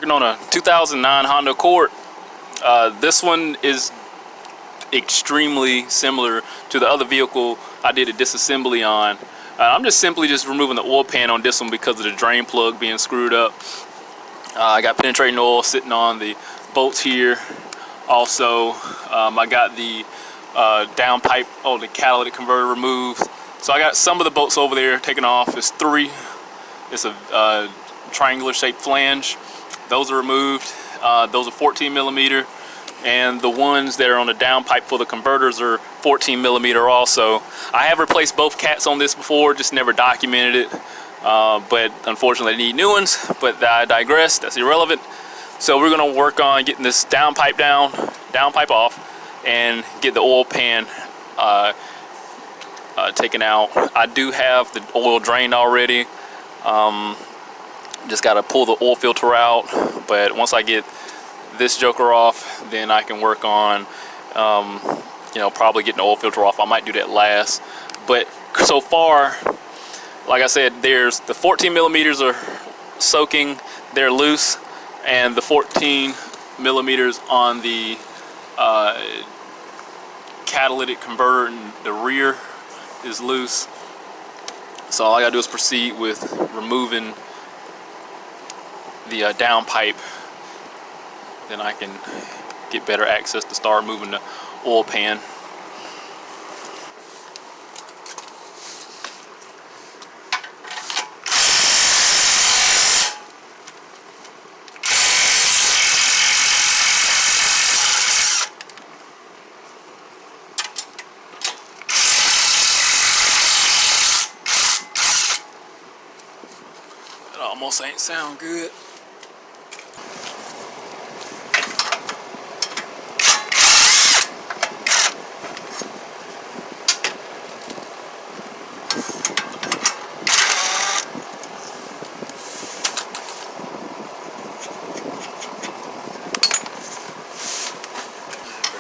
Working on a 2009 Honda Accord. This one is extremely similar to the other vehicle I did a disassembly on. I'm just simply removing the oil pan on this one because of the drain plug being screwed up. I got penetrating oil sitting on the bolts here. Also, I got the downpipe on the catalytic converter removed. So I got some of the bolts over there taken off. It's 3. It's a triangular shaped flange. Those are removed. Those are 14 millimeter. And the ones that are on the downpipe for the converters are 14 millimeter also. I have replaced both cats on this before, just never documented it. But unfortunately I need new ones, but I digress, that's irrelevant. So we're gonna work on getting this downpipe off, and get the oil pan taken out. I do have the oil drained already. Just gotta pull the oil filter out, but once I get this joker off, then I can work on probably getting the oil filter off. I might do that last, but so far, like I said, there's the 14 millimeters are soaking, they're loose, and the 14 millimeters on the catalytic converter in the rear is loose. So all I gotta do is proceed with removing the downpipe. Then I can get better access to start moving the oil pan. That almost ain't sound good.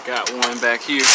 Got one back here.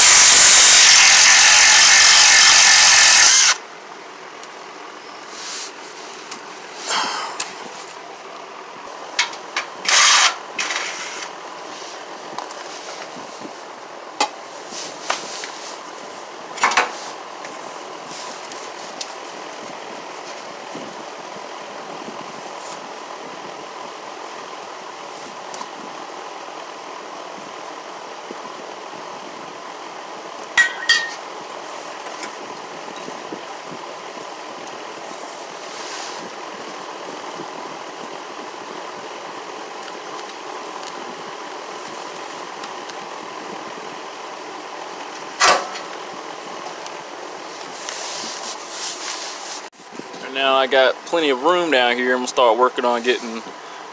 Now I got plenty of room down here. I'm gonna start working on getting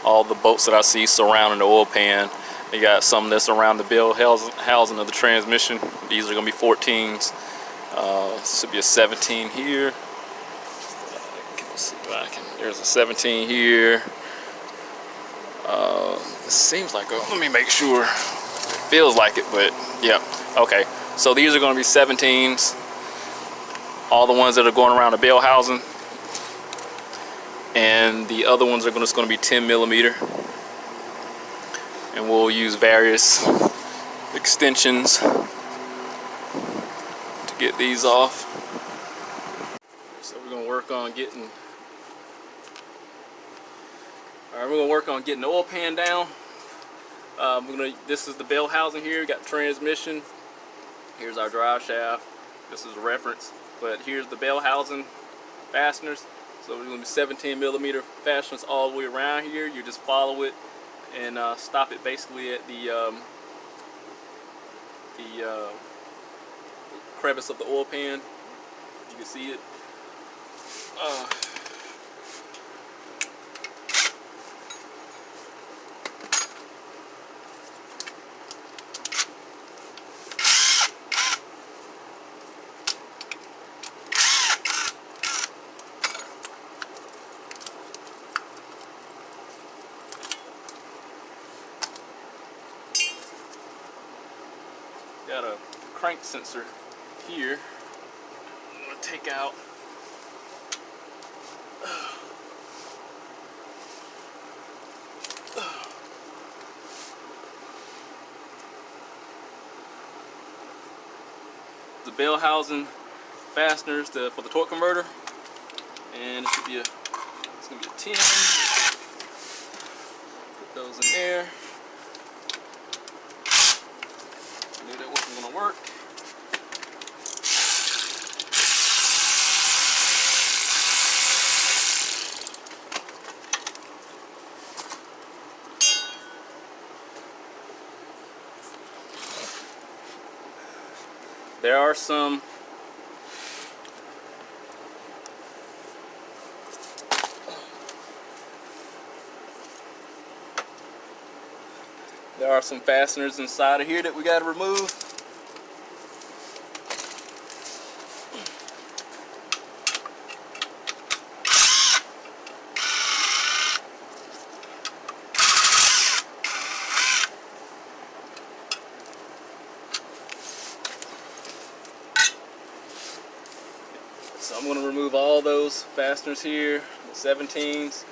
all the bolts that I see surrounding the oil pan. You got some that's around the bell housing of the transmission. These are gonna be 14s. Should be a 17 here. Let's see if I can. There's a 17 here. It seems like let me make sure. It feels like it, but yeah. Okay. So these are gonna be 17s. All the ones that are going around the bell housing. And the other ones are just going to be 10 millimeter, and we'll use various extensions to get these off. So we're going to work on getting the oil pan down. This is the bell housing here. We got the transmission. Here's our drive shaft. This is a reference, but here's the bell housing fasteners. So we're going to be 17 millimeter fasteners all the way around here. You just follow it and stop it basically at the crevice of the oil pan. You can see it. Got a crank sensor here. I'm going to take out bell housing fasteners for the torque converter, and it's gonna be a 10. Put those in there. I knew that wasn't gonna work. There are some fasteners inside of here that we got to remove. So I'm going to remove all those fasteners here, the 17s.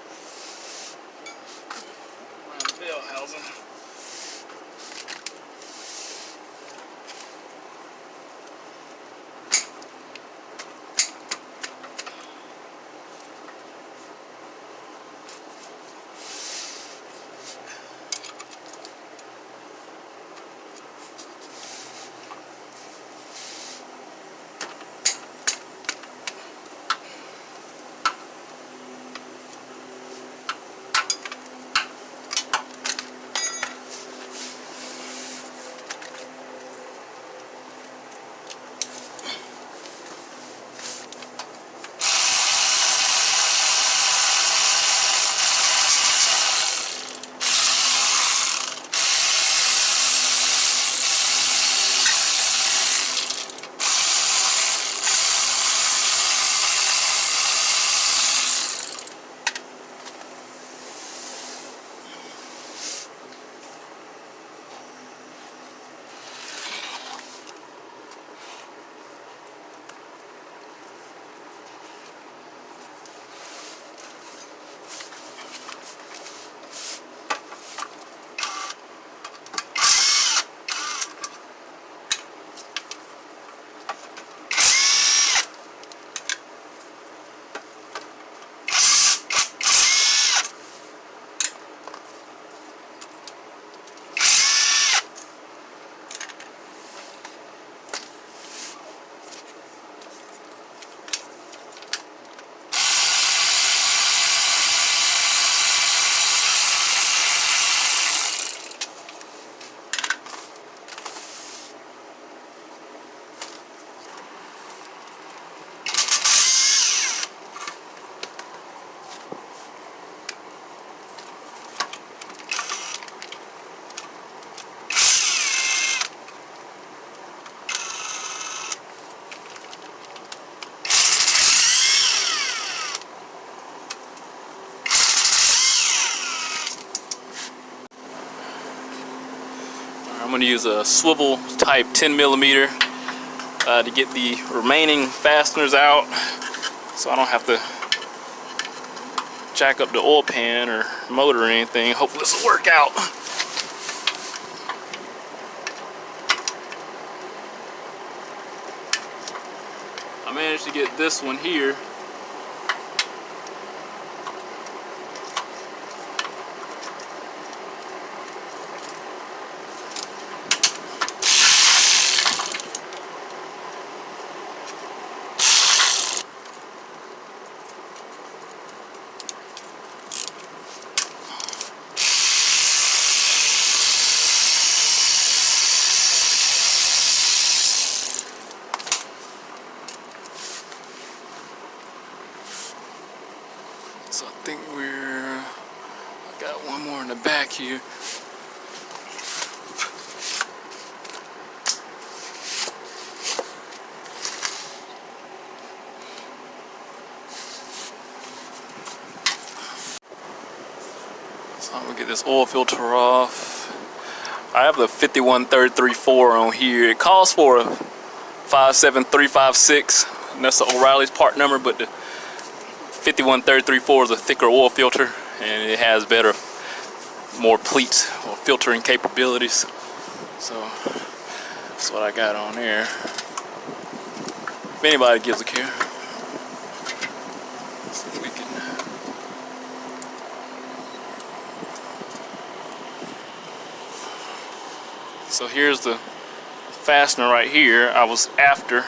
Around the bell housing. I'm going to use a swivel type 10mm to get the remaining fasteners out, so I don't have to jack up the oil pan or motor or anything. Hopefully this will work out. I managed to get this one here. So I think I got one more in the back here. So I'm gonna get this oil filter off. I have the 51334 on here. It calls for a 57356, and that's the O'Reilly's part number, but the 51334 is a thicker oil filter, and it has more pleats or filtering capabilities. So that's what I got on there. if anybody gives a care. So we can. So here's the fastener right here I was after.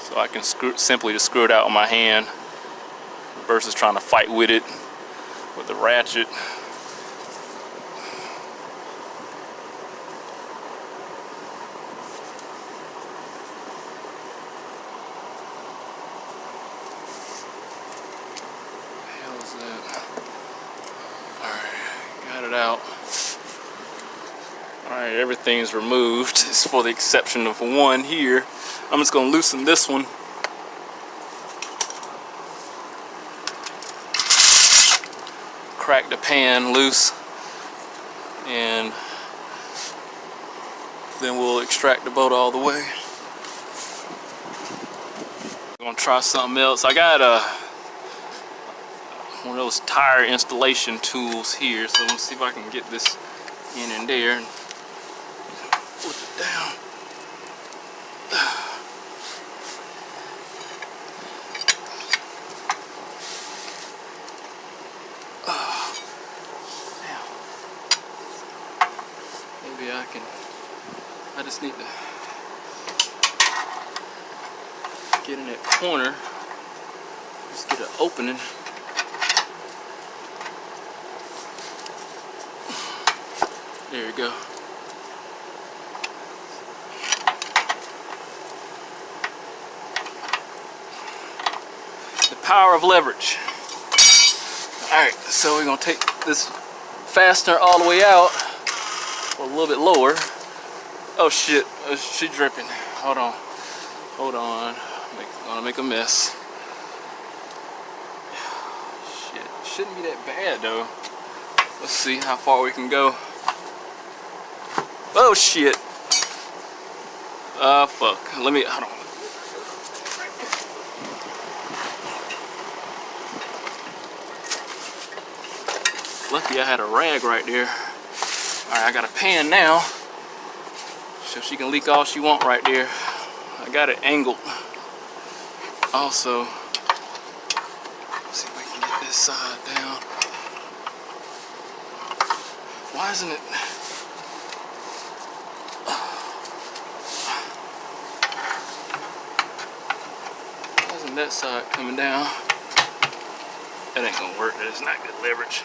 So I can simply just screw it out with my hand versus trying to fight with it with the ratchet. Alright, got it out. Alright, everything's removed. It's for the exception of one here. I'm just going to loosen this one. Crack the pan loose. And then we'll extract the bolt all the way. I'm going to try something else. I got one of those tire installation tools here, so let me see if I can get this in and there and flip it down. Maybe I just need to get in that corner, just get an opening. There you go. The power of leverage. Alright, so we're going to take this fastener all the way out, or a little bit lower. Oh shit, she's dripping. Hold on. Hold on. I'm going to make a mess. Shit, shouldn't be that bad though. Let's see how far we can go. Oh shit. Fuck. Let me, hold on. Lucky I had a rag right there. Alright, I got a pan now. So she can leak all she want right there. I got it angled. Also, let's see if we can get this side down. Why isn't it? Why isn't that side coming down? That ain't gonna work. That is not good leverage.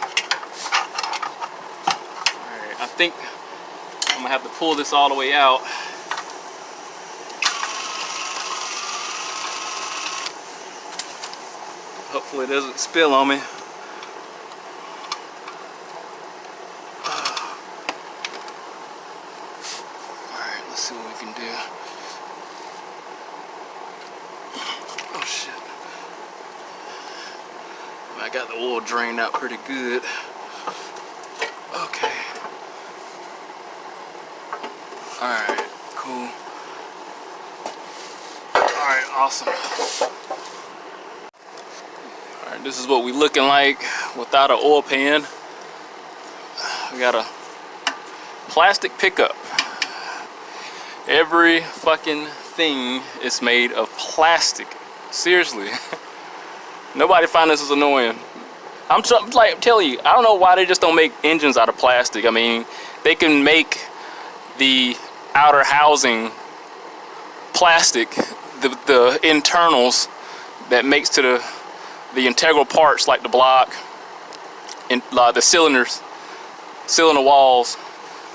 Alright, I think I'm gonna have to pull this all the way out. Hopefully it doesn't spill on me. Alright, let's see what we can do. Oh shit. I got the oil drained out pretty good. Okay. Alright, cool. Alright, awesome. Alright, this is what we looking like without an oil pan. We got a plastic pickup. Every fucking thing is made of plastic. Seriously. Nobody find this is annoying. I'm telling you, I don't know why they just don't make engines out of plastic. I mean, they can make the outer housing plastic, the internals that makes to the integral parts like the block and the cylinders, cylinder walls,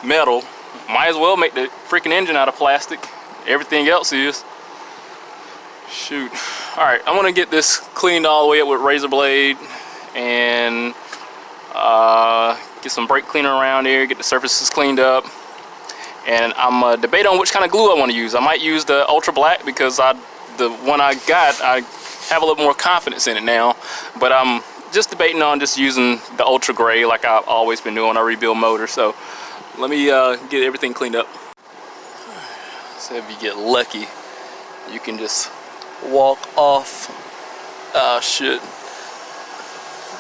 metal. Might as well make the freaking engine out of plastic. Everything else is. Shoot. Alright, I'm gonna get this cleaned all the way up with razor blade and get some brake cleaner around here, get the surfaces cleaned up. And I'm debating on which kind of glue I want to use. I might use the Ultra Black because the one I got, I have a little more confidence in it now. But I'm just debating on just using the Ultra Gray like I've always been doing when I rebuild motors. So let me get everything cleaned up. So if you get lucky, you can just walk off. Shit.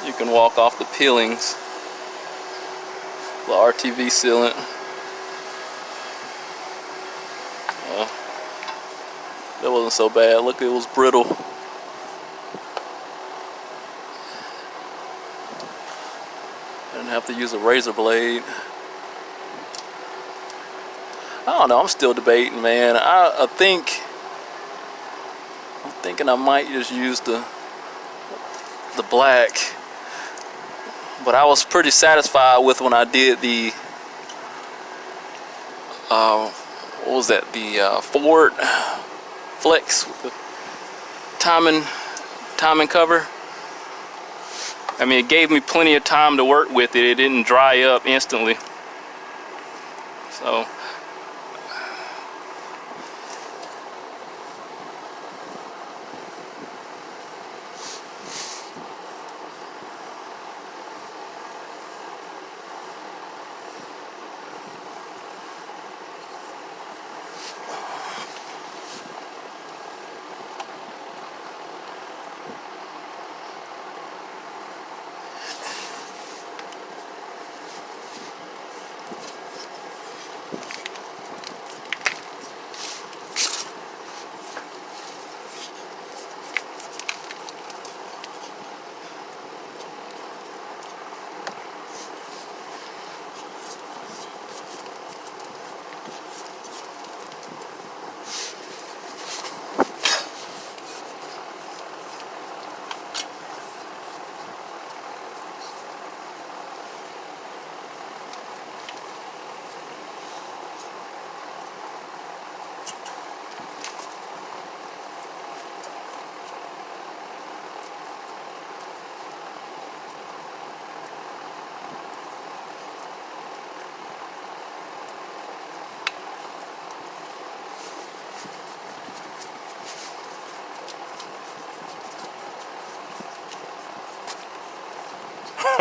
You can walk off the peelings. The RTV sealant. That wasn't so bad. Look, it was brittle. I didn't have to use a razor blade. I don't know. I'm still debating, man. I'm thinking I might just use the black. But I was pretty satisfied with when I did the what was that? The Ford Flex with the timing cover. I mean, it gave me plenty of time to work with it. It didn't dry up instantly. So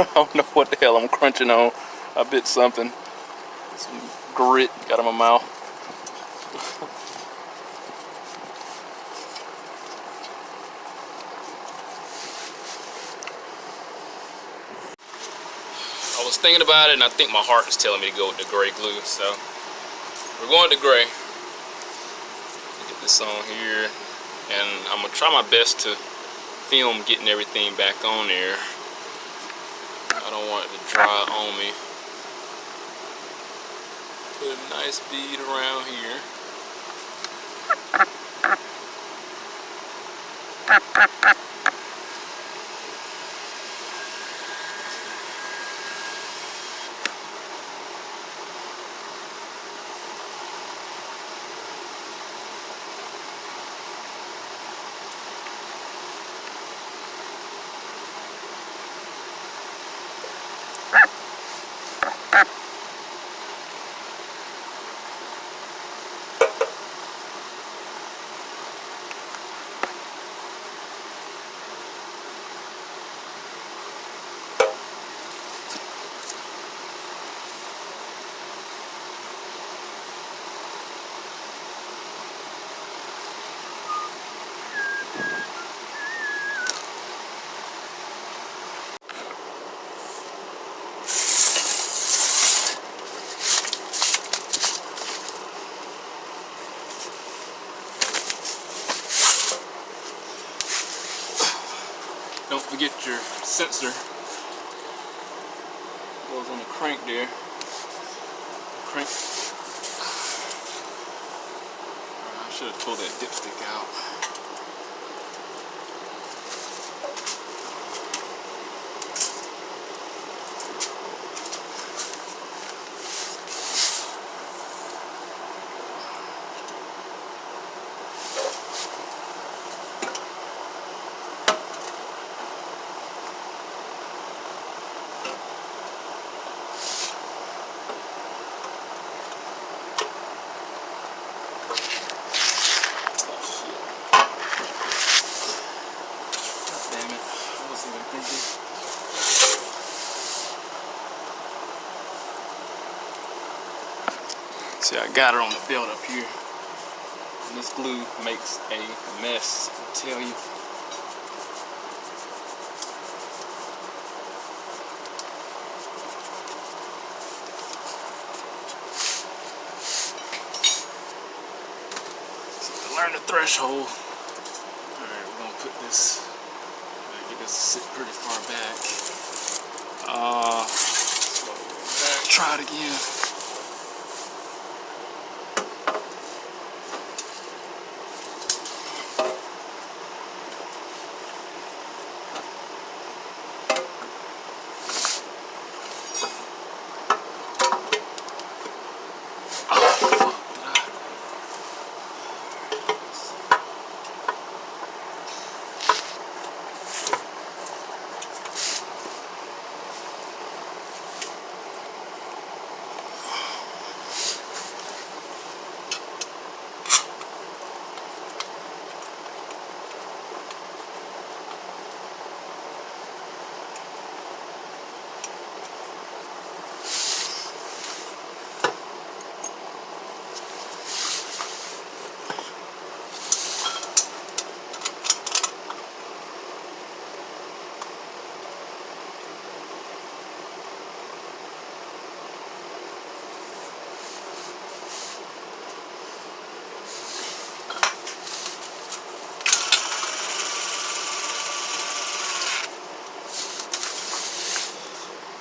I don't know what the hell I'm crunching on. I bit something. Some grit got in my mouth. I was thinking about it, and I think my heart is telling me to go with the gray glue. So we're going to gray. Get this on here, and I'm gonna try my best to film getting everything back on there. I don't want it to dry on me. Put a nice bead around here. Don't forget your sensor. Goes on the crank there. Crank. I should have pulled that dipstick out. See, I got her on the belt up here. And this glue makes a mess, I tell you. turn the threshold. Alright, we're gonna put this, get this to sit pretty far back. Try it again.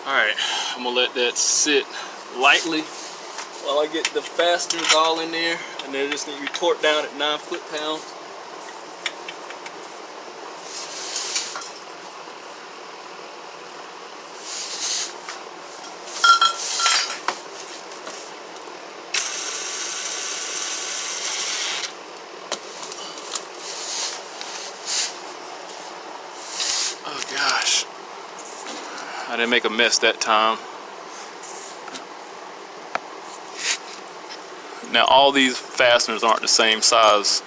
Alright, I'm gonna let that sit lightly while I get the fasteners all in there, and they just need to be torqued down at 9 foot-pounds. Oh gosh. I didn't make a mess that time. Now all these fasteners aren't the same size,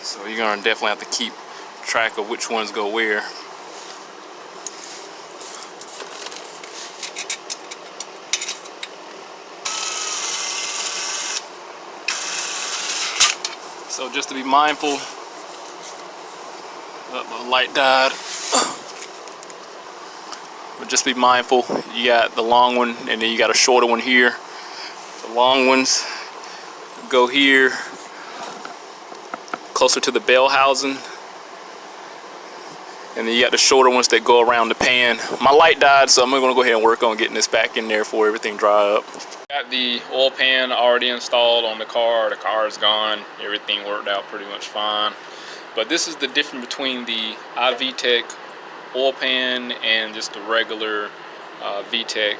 so you're gonna definitely have to keep track of which ones go where. So just to be mindful, the light died. But just be mindful, you got the long one and then you got a shorter one here. The long ones go here, closer to the bell housing. And then you got the shorter ones that go around the pan. My light died, so I'm gonna go ahead and work on getting this back in there before everything dry up. Got the oil pan already installed on the car. The car is gone. Everything worked out pretty much fine. But this is the difference between the iVTEC oil pan and just the regular VTEC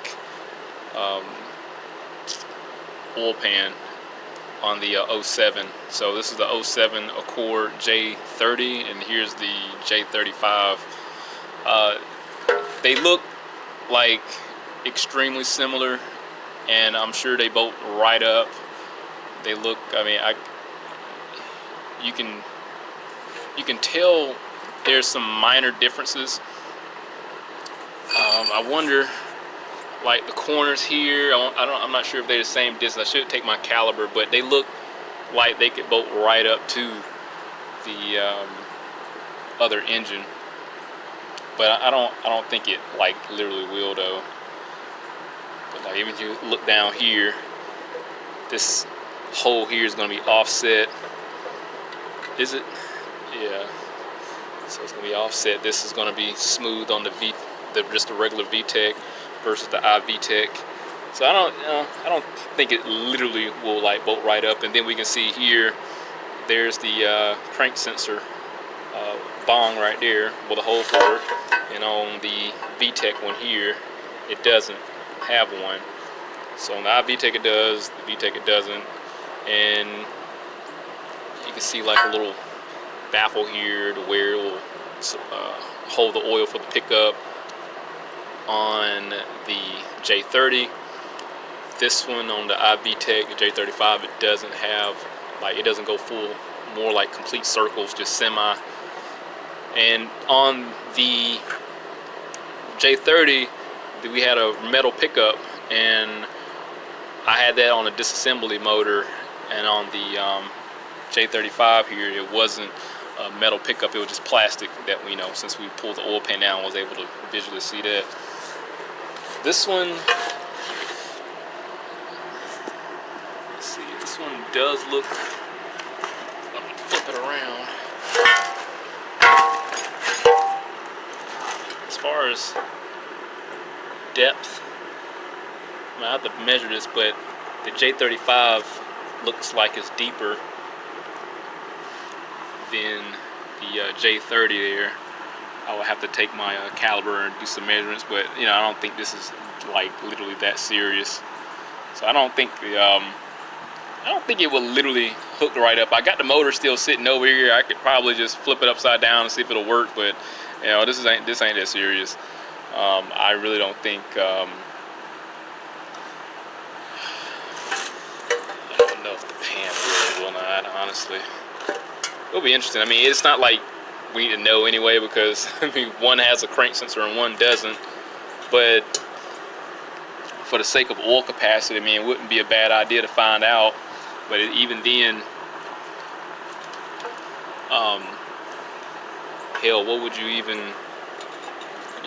oil pan on the 07. So this is the 07 Accord J30, and here's the J35. They look like extremely similar, and I'm sure they both right up. They look, I mean, you can tell there's some minor differences. I wonder, like the corners here, I'm not sure if they're the same distance. I should take my caliber, but they look like they could both right up to the other engine. But I don't think it like literally will though. But like even if you look down here, this hole here is going to be offset. Is it? Yeah. So it's going to be offset. This is going to be smooth on just the regular VTEC versus the iVTEC. So I don't think it literally will like bolt right up. And then we can see here, there's the crank sensor bong right there with a hole for it. And on the VTEC one here, it doesn't have one. So on the iVTEC it does, the VTEC it doesn't. And you can see like a little baffle here to where it will hold the oil for the pickup. On the J30, this one on the iVTEC, the J35, it doesn't have, like, it doesn't go full, more like complete circles, just semi. And on the J30, we had a metal pickup, and I had that on a disassembly motor. And on the J35 here, it wasn't a metal pickup, it was just plastic that we know, since we pulled the oil pan down, I was able to visually see that. This one, let's see, this This one does look, let me flip it around. As far as depth, I have to measure this, but the J35 looks like it's deeper than the J30 there. I would have to take my caliber and do some measurements, but you know, I don't think this is like literally that serious. So I don't think it will literally hook right up. I got the motor still sitting over here. I could probably just flip it upside down and see if it'll work, but you know, this ain't that serious. I really don't think. I don't know if the pan really will not. Honestly, it'll be interesting. I mean, it's not like we need to know anyway, because I mean, one has a crank sensor and one doesn't. But for the sake of oil capacity, I mean, it wouldn't be a bad idea to find out. But even then, hell, what would you even?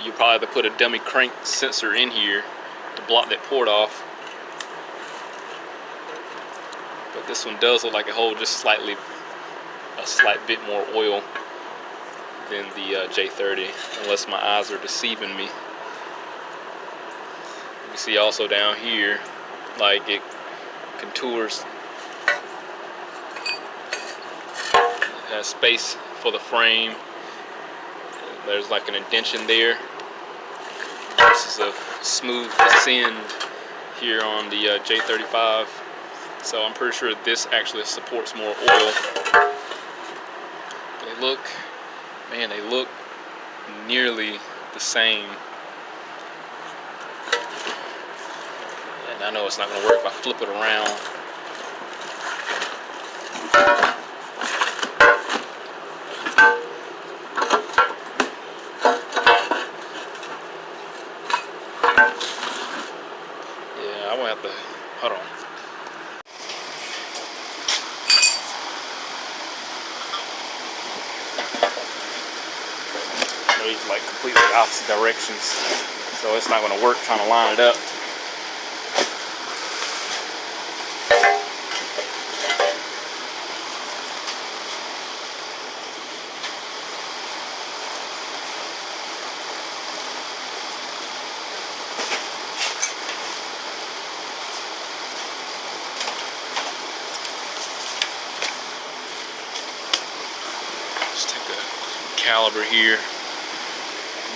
You probably have to put a dummy crank sensor in here to block that port off. But this one does look like it holds just a slight bit more oil than the J30, unless my eyes are deceiving me. You can see also down here, like it contours. It has space for the frame. There's like an indentation there. This is a smooth descend here on the J35. So I'm pretty sure this actually supports more oil. They look nearly the same. And I know it's not going to work if I flip it around. Yeah, I'm going to have to, hold on. These like completely opposite directions, so it's not going to work trying to line it up. Just take a caliber here.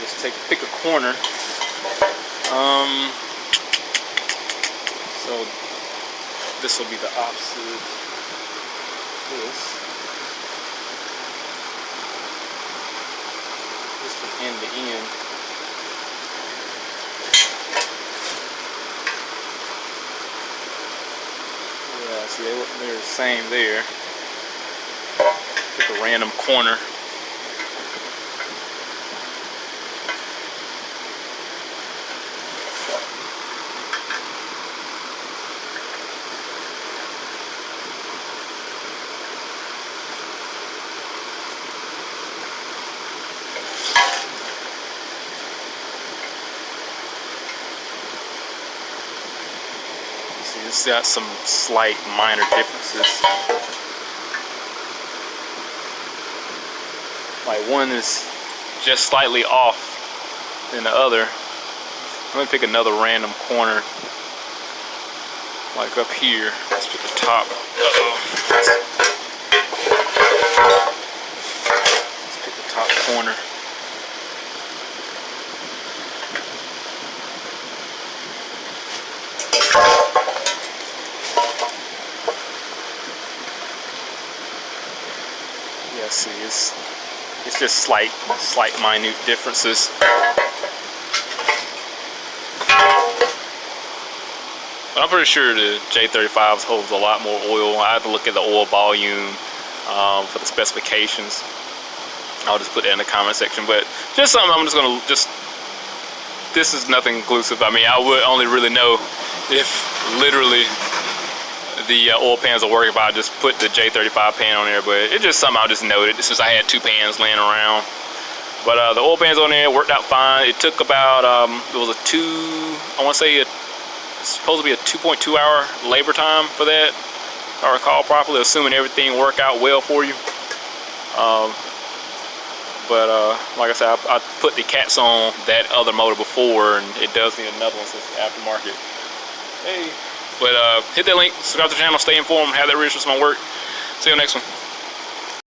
Just pick a corner. So this will be the opposite of this. This from end to end. Yeah, see, they're the same there. Pick a random corner. It's got some slight minor differences. Like one is just slightly off than the other. Let me pick another random corner. Like up here. Let's pick the top. Let's pick the top corner. Yeah, see, it's just slight minute differences. But I'm pretty sure the J35 holds a lot more oil. I have to look at the oil volume for the specifications. I'll just put that in the comment section. But just something I'm just gonna this is nothing conclusive. I mean, I would only really know if literally the oil pans will work if I just put the J35 pan on there, but it's just something I just noted since I had two pans laying around. But the oil pans on there worked out fine. It took about, it was supposed to be a 2.2 hour labor time for that. I recall properly, assuming everything worked out well for you. But like I said, I put the cats on that other motor before, and it does need another one since it's aftermarket. Hey. But hit that link, subscribe to the channel, stay informed, have that research on work. See you next one.